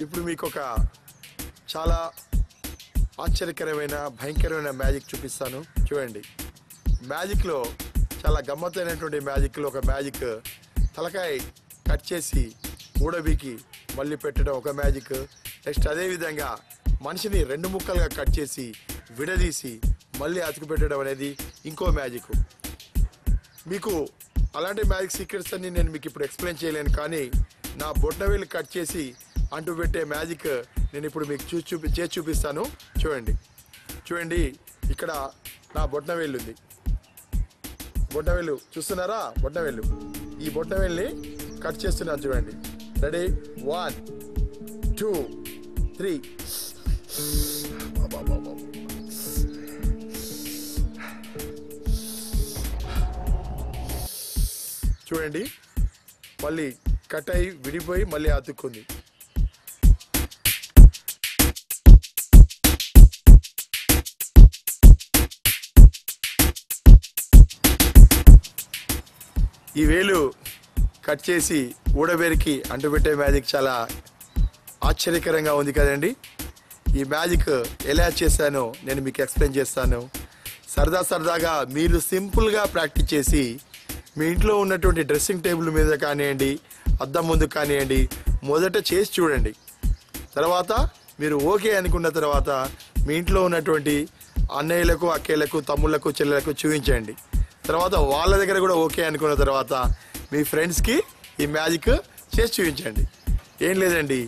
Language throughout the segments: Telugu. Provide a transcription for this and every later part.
ఇప్పుడు మీకు ఒక చాలా ఆశ్చర్యకరమైన భయంకరమైన మ్యాజిక్ చూపిస్తాను చూడండి. మ్యాజిక్లో చాలా గమ్మత్తైనటువంటి మ్యాజిక్లో ఒక మ్యాజిక్ తలకాయ కట్ చేసి ఊడబీకి మళ్ళీ పెట్టడం ఒక మ్యాజిక్. నెక్స్ట్ అదేవిధంగా మనిషిని 2 ముక్కలుగా కట్ చేసి విడదీసి మళ్ళీ అతుకు పెట్టడం అనేది ఇంకో మ్యాజిక్. మీకు అలాంటి మ్యాజిక్ సీక్రెట్స్ అన్ని నేను మీకు ఇప్పుడు ఎక్స్ప్లెయిన్ చేయలేను, కానీ నా బొట్టనవేలు కట్ చేసి అంటూ పెట్టే మ్యాజిక్ నేను ఇప్పుడు మీకు చేసి చూపిస్తాను చూడండి. చూడండి, ఇక్కడ నా బొట్టనవేలు ఉంది. బొట్టనవేలు చూస్తున్నారా? బొట్టనవేలు, ఈ బొట్టనవేలుని కట్ చేస్తున్నాను చూడండి. రెడీ, 1 2 3. చూడండి, మళ్ళీ కట్ అయి విడిపోయి మళ్ళీ అతుక్కుంది. ఈ వేలు కట్ చేసి ఊడబెరికి అంటుపెట్టే మ్యాజిక్ చాలా ఆశ్చర్యకరంగా ఉంది కదండి. ఈ మ్యాజిక్ ఎలా చేశానో నేను మీకు ఎక్స్ప్లెయిన్ చేస్తాను. సరదాగా మీరు సింపుల్గా ప్రాక్టీస్ చేసి మీ ఇంట్లో ఉన్నటువంటి డ్రెస్సింగ్ టేబుల్ మీద కానివ్వండి, అద్దం ముందు కానివ్వండి, మొదట చేసి చూడండి. తర్వాత మీరు ఓకే అనుకున్న తర్వాత మీ ఇంట్లో ఉన్నటువంటి అన్నయ్యలకు, అక్కయ్యలకు, తమ్ముళ్లకు, చెల్లెలకు చూపించండి. తర్వాత వాళ్ళ దగ్గర కూడా ఓకే అనుకున్న తర్వాత మీ ఫ్రెండ్స్కి ఈ మ్యాజిక్ చేసి చూపించండి. ఏం లేదండి,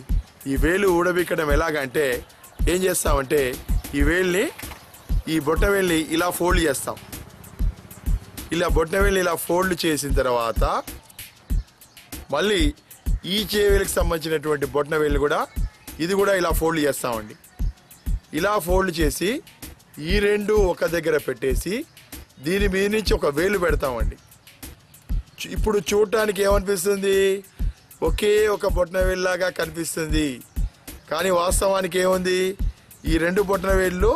ఈ వేలు ఊడబిక్కడం ఎలాగంటే ఏం చేస్తామంటే ఈ బొట్టవేలుని ఇలా ఫోల్డ్ చేస్తాం. ఇలా బొట్టవేలుని ఇలా ఫోల్డ్ చేసిన తర్వాత మళ్ళీ ఈ చేవేలికి సంబంధించినటువంటి బొట్టవేలు కూడా ఇది కూడా ఇలా ఫోల్డ్ చేస్తామండి. ఇలా ఫోల్డ్ చేసి ఈ 2 ఒక దగ్గర పెట్టేసి దీని మీద నుంచి ఒక వేలు పెడతామండి. ఇప్పుడు చూడటానికి ఏమనిపిస్తుంది? ఒకే ఒక బొట్టనవేలులాగా కనిపిస్తుంది, కానీ వాస్తవానికి ఏముంది? ఈ 2 బొట్టనవేళ్ళు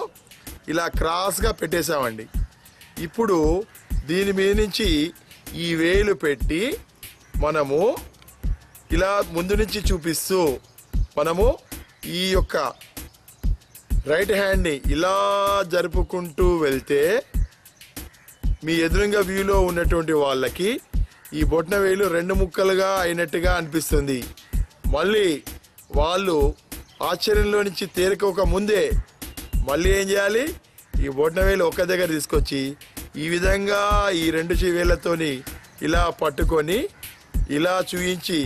ఇలా క్రాస్గా పెట్టేశామండి. ఇప్పుడు దీని మీద నుంచి ఈ వేలు పెట్టి మనము ఇలా ముందు నుంచి చూపిస్తూ మనము ఈ యొక్క రైట్ హ్యాండ్ని ఇలా జరుపుకుంటూ వెళ్తే మీ ఎదురుగా వ్యూలో ఉన్నటువంటి వాళ్ళకి ఈ బొట్టనవేలు 2 ముక్కలుగా అయినట్టుగా అనిపిస్తుంది. మళ్ళీ వాళ్ళు ఆశ్చర్యంలో నుంచి తేరుకోక ముందే మళ్ళీ ఏం చేయాలి? ఈ బొట్టనవేలు ఒక దగ్గర తీసుకొచ్చి ఈ విధంగా ఈ 2 వేళ్ళతోని ఇలా పట్టుకొని ఇలా చూయించి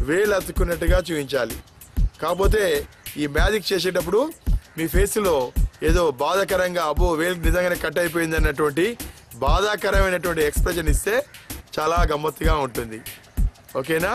వేలు అతుక్కున్నట్టుగా చూపించాలి. కాకపోతే ఈ మ్యాజిక్ చేసేటప్పుడు మీ ఫేస్లో ఏదో బాధాకరంగా అబ్బో వేలు నిజంగానే కట్ అయిపోయింది అన్నటువంటి బాధాకరమైనటువంటి ఎక్స్ప్రెషన్ ఇస్తే చాలా గమ్మత్తుగా ఉంటుంది. ఓకేనా?